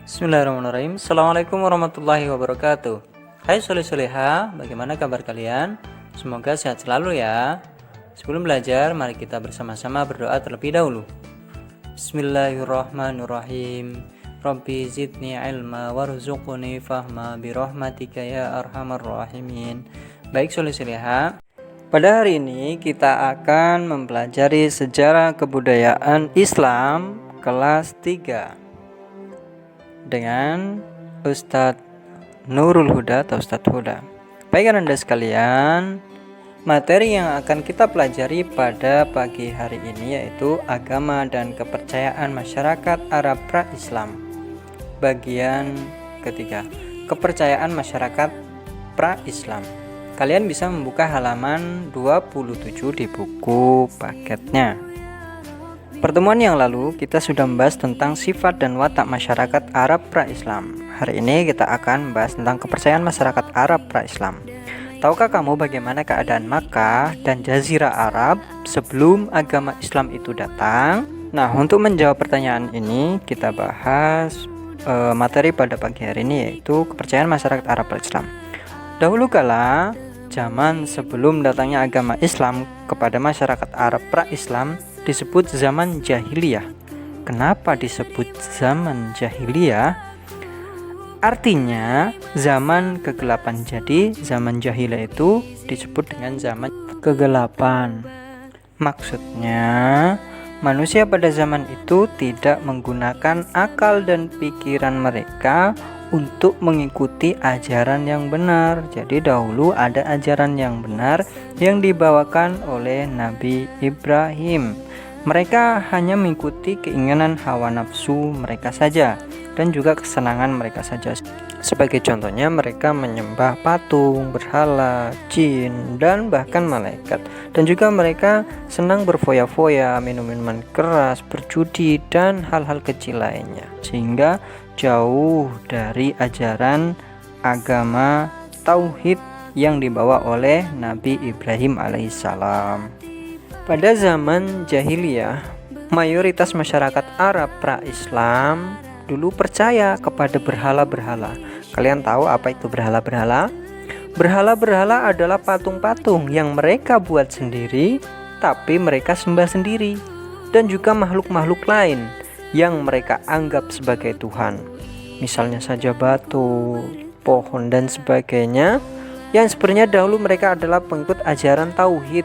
Bismillahirrahmanirrahim. Assalamualaikum warahmatullahi wabarakatuh. Hai soleh-soleha, bagaimana kabar kalian? Semoga sehat selalu ya. Sebelum belajar, mari kita bersama-sama berdoa terlebih dahulu. Bismillahirrahmanirrahim. Rabbi zidni ilma warzuqni fahma birahmatika ya arhamar rahimin. Baik soleh-soleha, pada hari ini kita akan mempelajari sejarah kebudayaan Islam kelas 3 dengan Ustadz Nurul Huda atau Ustadz Huda. Baik Anda sekalian, materi yang akan kita pelajari pada pagi hari ini yaitu agama dan kepercayaan masyarakat Arab pra-Islam. Bagian ketiga, kepercayaan masyarakat pra-Islam. Kalian bisa membuka halaman 27 di buku paketnya. Pertemuan yang lalu kita sudah membahas tentang sifat dan watak masyarakat Arab pra-Islam. Hari ini kita akan membahas tentang kepercayaan masyarakat Arab pra-Islam. Tahukah kamu bagaimana keadaan Makkah dan Jazirah Arab sebelum agama Islam itu datang? Nah, untuk menjawab pertanyaan ini kita bahas materi pada pagi hari ini yaitu kepercayaan masyarakat Arab pra-Islam. Dahulu kala, zaman sebelum datangnya agama Islam kepada masyarakat Arab pra-Islam disebut zaman jahiliyah. Kenapa disebut zaman jahiliyah? Artinya zaman kegelapan. Jadi zaman jahiliyah itu disebut dengan zaman kegelapan. Maksudnya manusia pada zaman itu tidak menggunakan akal dan pikiran mereka untuk mengikuti ajaran yang benar. Jadi dahulu ada ajaran yang benar yang dibawakan oleh Nabi Ibrahim. Mereka hanya mengikuti keinginan hawa nafsu mereka saja dan juga kesenangan mereka saja. Sebagai contohnya, mereka menyembah patung, berhala, jin, dan bahkan malaikat. Dan juga mereka senang berfoya-foya, minum minuman keras, berjudi, dan hal-hal kecil lainnya. Sehingga jauh dari ajaran agama tauhid yang dibawa oleh Nabi Ibrahim alaihissalam. Pada zaman jahiliyah, mayoritas masyarakat Arab pra-Islam dulu percaya kepada berhala-berhala. Kalian tahu apa itu berhala-berhala? Berhala-berhala adalah patung-patung yang mereka buat sendiri, tapi mereka sembah sendiri, dan juga makhluk-makhluk lain yang mereka anggap sebagai Tuhan. Misalnya saja batu, pohon, dan sebagainya, yang sebenarnya dahulu mereka adalah pengikut ajaran tauhid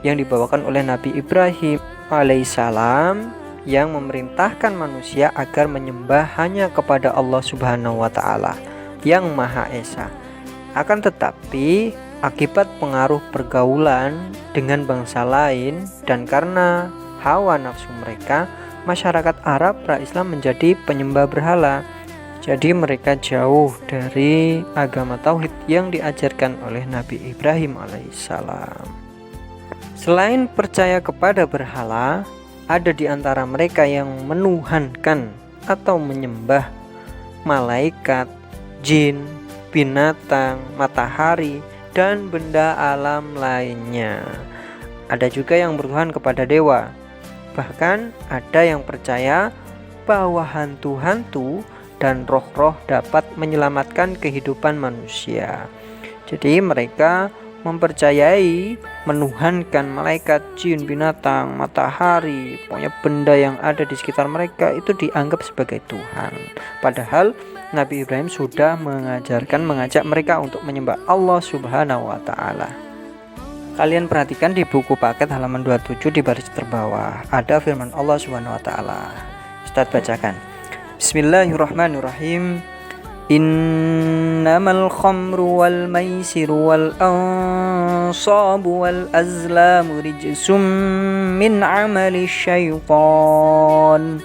yang dibawakan oleh Nabi Ibrahim alaihissalam yang memerintahkan manusia agar menyembah hanya kepada Allah Subhanahu wa Ta'ala yang Maha Esa. Akan tetapi akibat pengaruh pergaulan dengan bangsa lain dan karena hawa nafsu mereka, masyarakat Arab pra-Islam menjadi penyembah berhala. Jadi mereka jauh dari agama tauhid yang diajarkan oleh Nabi Ibrahim alaihissalam. Selain percaya kepada berhala, ada di antara mereka yang menuhankan atau menyembah malaikat, jin, binatang, matahari, dan benda alam lainnya. Ada juga yang bertuhan kepada dewa. Bahkan ada yang percaya bahwa hantu-hantu dan roh-roh dapat menyelamatkan kehidupan manusia. Jadi mereka mempercayai menuhankan malaikat, jin, binatang, matahari, pokoknya benda yang ada di sekitar mereka itu dianggap sebagai Tuhan. Padahal Nabi Ibrahim sudah mengajak mereka untuk menyembah Allah Subhanahu wa Ta'ala. Kalian perhatikan di buku paket halaman 27 di baris terbawah ada firman Allah Subhanahu wa Ta'ala. Ustaz bacakan. Bismillahirrahmanirrahim. Innamal khamru wal maisiru wal ansabu wal azlamu rijsum min amali syaitan.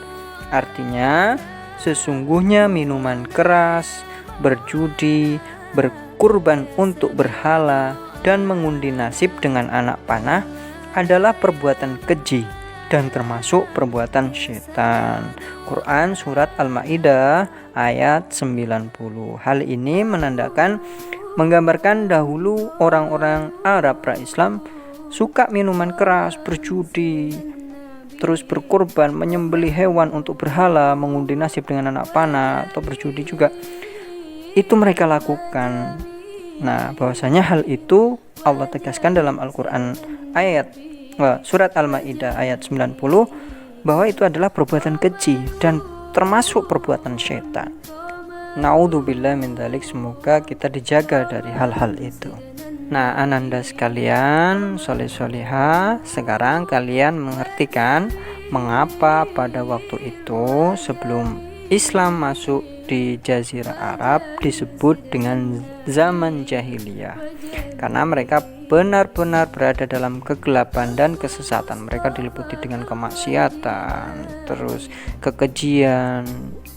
Artinya, sesungguhnya minuman keras, berjudi, berkurban untuk berhala, dan mengundi nasib dengan anak panah adalah perbuatan keji dan termasuk perbuatan syaitan. Quran Surat Al-Ma'idah ayat 90. Hal ini menggambarkan dahulu orang-orang Arab pra-Islam suka minuman keras, berjudi, terus berkorban, menyembelih hewan untuk berhala, mengundi nasib dengan anak panah, atau berjudi juga, itu mereka lakukan. Nah, bahwasanya hal itu Allah tegaskan dalam Al-Quran surat Al-Maidah ayat 90 bahwa itu adalah perbuatan keji dan termasuk perbuatan syaitan. Naudzubillah min dzalik, semoga kita dijaga dari hal-hal itu. Nah, ananda sekalian, soleh-solehah, sekarang kalian mengerti kan mengapa pada waktu itu sebelum Islam masuk di Jazirah Arab disebut dengan zaman jahiliyah? Karena mereka benar-benar berada dalam kegelapan dan kesesatan. Mereka diliputi dengan kemaksiatan, terus kekejian,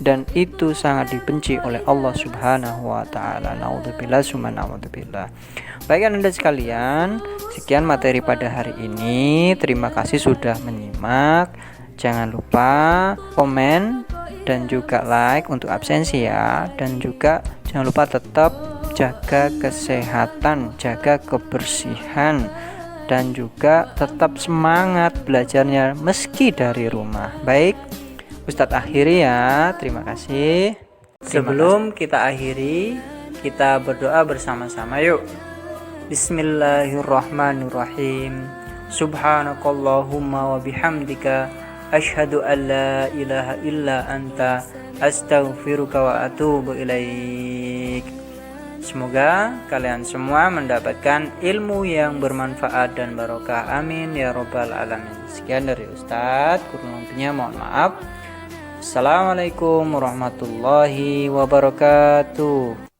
dan itu sangat dibenci oleh Allah Subhanahu wa taala. Naudzubillah summa naudzubillah. Baik Anda sekalian, sekian materi pada hari ini. Terima kasih sudah menyimak. Jangan lupa komen dan juga like untuk absensi ya. Dan juga jangan lupa tetap jaga kesehatan, jaga kebersihan, dan juga tetap semangat belajarnya meski dari rumah. Baik, Ustadz akhiri ya. Terima kasih. Sebelum kita akhiri, kita berdoa bersama-sama yuk. Bismillahirrahmanirrahim. Subhanakallahumma wa bihamdika asyhadu an la ilaha illa anta astaghfiruka wa atubu ilaik. Semoga kalian semua mendapatkan ilmu yang bermanfaat dan barokah. Amin ya robbal alamin. Sekian dari Ustadz, kurang lebihnya mohon maaf. Assalamualaikum warahmatullahi wabarakatuh.